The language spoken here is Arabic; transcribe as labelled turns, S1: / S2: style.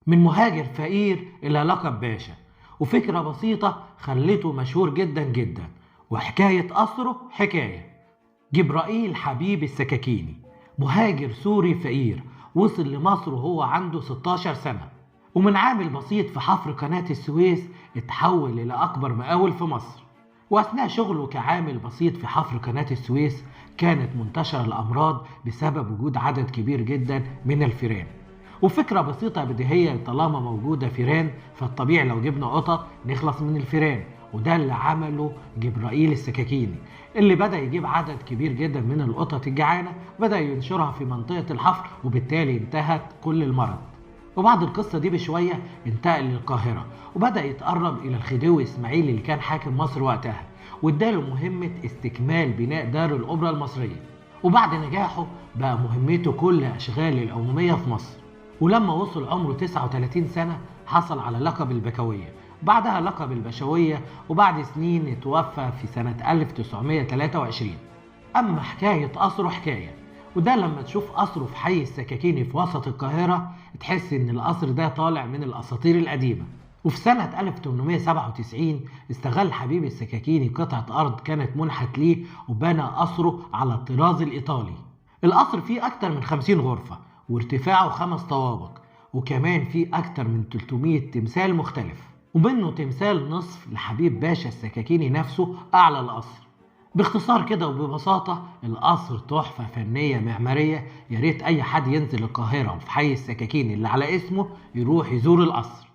S1: من مهاجر فقير إلى لقب باشا، وفكرة بسيطة خلته مشهور جدا جدا. وحكاية قصره حكاية. جبرائيل حبيب السكاكيني مهاجر سوري فقير، وصل لمصر وهو عنده 16 سنة، ومن عامل بسيط في حفر قناة السويس اتحول إلى أكبر مقاول في مصر. وأثناء شغله كعامل بسيط في حفر قناة السويس كانت منتشرة الأمراض بسبب وجود عدد كبير جدا من الفيران. وفكرة بسيطة بديهية، طالما موجودة فيران فالطبيعي لو جبنا قطط نخلص من الفيران. وده اللي عمله جبرائيل السكاكيني، اللي بدأ يجيب عدد كبير جدا من القطط الجعانة، بدأ ينشرها في منطقة الحفر، وبالتالي انتهت كل المرض. وبعد القصة دي بشوية انتقل للقاهرة، وبدأ يتقرب إلى الخديوي إسماعيل اللي كان حاكم مصر وقتها، واداله مهمة استكمال بناء دار الأوبرا المصرية. وبعد نجاحه بقى مهمته كل أشغال العمومية في مصر. ولما وصل عمره 39 سنة حصل على لقب البكوية، بعدها لقب البشوية، وبعد سنين اتوفى في سنة 1923. أما حكاية قصره حكاية، وده لما تشوف قصره في حي السكاكيني في وسط القاهرة تحس إن القصر ده طالع من الأساطير القديمة. وفي سنة 1897 استغل حبيب السكاكيني قطعة أرض كانت منحت ليه وبنى قصره على الطراز الإيطالي. القصر فيه أكتر من 50 غرفة، وارتفاعه 5 طوابق، وكمان فيه أكتر من 300 تمثال مختلف، ومنه تمثال نصف لحبيب باشا السكاكيني نفسه أعلى القصر. باختصار كده وببساطة القصر تحفة فنية معمارية، ياريت أي حد ينزل القاهرة وفي حي السكاكيني اللي على اسمه يروح يزور القصر.